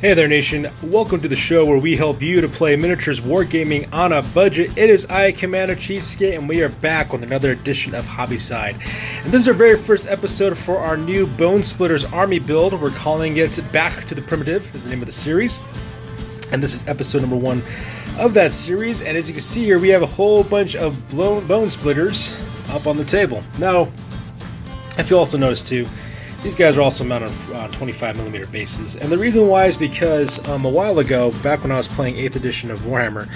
Hey there, Nation. Welcome to the show where we help you to play miniatures wargaming on a budget. It is I, Commander CheapSkate, and we are back with another edition of Hobbyside. And this is our very first episode for our new Bonesplitterz Army build. We're calling it Back to the Primitive, is the name of the series. And this is episode number 1 of that series. And as you can see here, we have a whole bunch of bone splitters up on the table. Now, if you also notice too, these guys are also mounted on 25mm bases, and the reason why is because a while ago, back when I was playing 8th edition of Warhammer,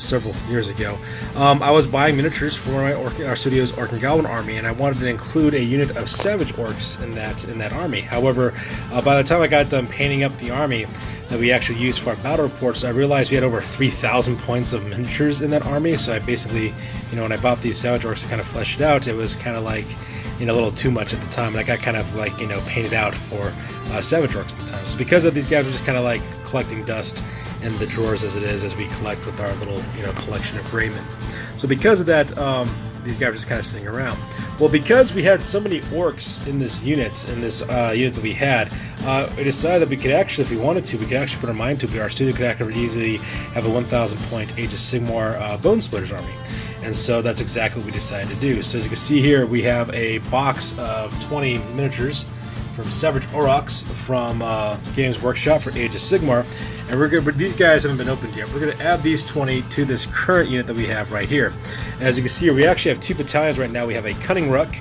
several years ago, I was buying miniatures for our studio's Orc and Goblin army, and I wanted to include a unit of Savage Orcs in that army. However, by the time I got done painting up the army that we actually used for our battle reports, I realized we had over 3,000 points of miniatures in that army. So I basically, when I bought these Savage Orcs to kind of flesh it out, it was kind of like a little too much at the time, and I got kind of like, painted out for Savage Orcs at the time. So because of these guys were just kind of like collecting dust in the drawers as we collect with our little, collection of Greymen. So because of that, these guys were just kind of sitting around. Well, because we had so many orcs in this unit, unit that we had, we decided that we could actually, if we wanted to, we could actually put our mind to it. Our studio could actually easily have a 1,000 point Age of Sigmar Bonesplitterz Army. And so that's exactly what we decided to do. So as you can see here, we have a box of 20 miniatures from Savage Orcs from Games Workshop for Age of Sigmar. And these guys haven't been opened yet. We're going to add these 20 to this current unit that we have right here. And as you can see here, we actually have 2 battalions right now. We have a Cunning Ruck,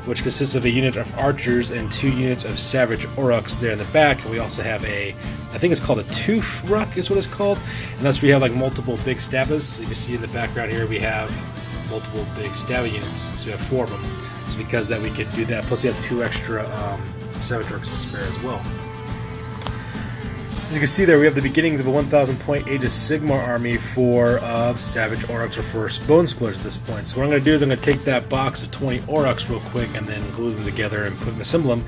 which consists of a unit of archers and 2 units of Savage Orcs there in the back. And we also have I think it's called a Tooth Ruck is what it's called. And that's where we have like multiple big stabbas. So you can see in the background here we have multiple big stabba units. So we have 4 of them. So because of that we could do that. Plus we have 2 extra Savage Orcs to spare as well. So as you can see there, we have the beginnings of a 1,000 point Age of Sigmar army for Savage Orcs or for Bonesplitterz at this point. So what I'm going to do is I'm going to take that box of 20 Orcs real quick and then glue them together and assemble them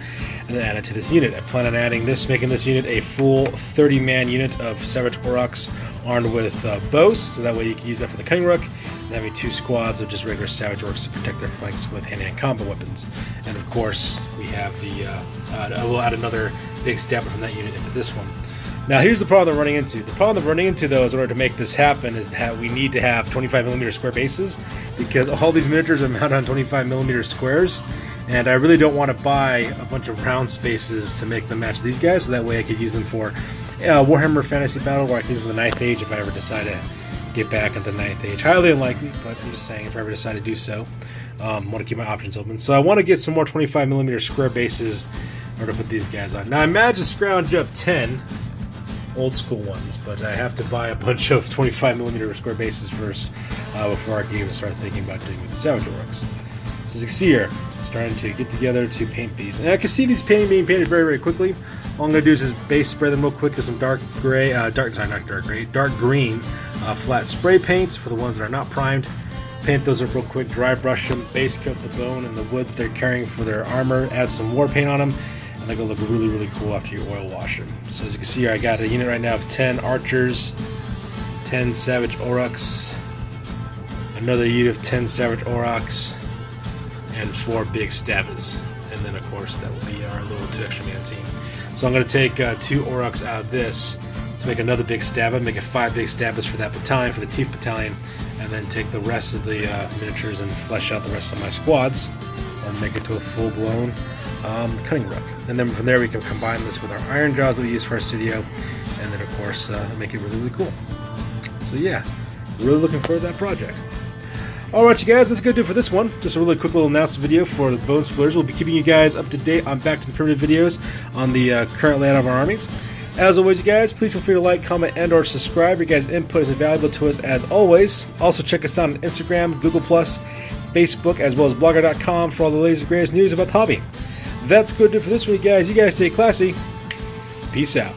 and then add it to this unit. I plan on making this unit a full 30-man unit of Savage Orcs armed with bows, so that way you can use that for the Cunning Ruck, and having 2 squads of just regular Savage Orcs to protect their flanks with hand-to-hand combat weapons. And of course, we have I will add another big stabber from that unit into this one. Now here's the problem I'm running into. The problem I'm running into, though, is in order to make this happen, is that we need to have 25mm square bases, because all these miniatures are mounted on 25mm squares, and I really don't want to buy a bunch of round spaces to make them match these guys, so that way I could use them for Warhammer Fantasy Battle, or I could use them for the 9th Age if I ever decide to get back at the 9th Age. Highly unlikely, but I'm just saying, if I ever decide to do so, I want to keep my options open. So I want to get some more 25mm square bases in order to put these guys on. Now I managed to scrounge up 10 old school ones, but I have to buy a bunch of 25mm square bases first before I can even start thinking about doing with the Savage Orcs. So as you can see here, starting to get together to paint these, and I can see these being painted very, very quickly. All I'm going to do is just base spray them real quick with some dark green flat spray paints for the ones that are not primed. Paint those up real quick, dry brush them, base coat the bone and the wood that they're carrying for their armor, add some war paint on them, and they're going to look really, really cool after you oil wash them. So as you can see here, I got a unit right now of 10 archers, 10 Savage Orcs, another unit of 10 Savage Orcs, and 4 big stabbas. And then of course that will be our little 2 extra man team. So I'm going to take 2 Orcs out of this to make another big stabba, make it 5 big stabbas for that battalion, for the Teeth Battalion, and then take the rest of the miniatures and flesh out the rest of my squads and make it to a full-blown Cunning Ruck. And then from there we can combine this with our Iron Jaws that we use for our studio, and then of course make it really, really cool. So yeah, really looking forward to that project. Alright you guys, that's going to do it for this one. Just a really quick little announcement video for the Bonesplitterz. We'll be keeping you guys up to date on Back to the Primitive videos on the current layout of our armies. As always you guys, please feel free to like, comment, and or subscribe. Your guys' input is invaluable to us as always. Also check us out on Instagram, Google+, Facebook, as well as blogger.com for all the latest and greatest news about the hobby. That's good to do for this one, you guys. You guys stay classy. Peace out.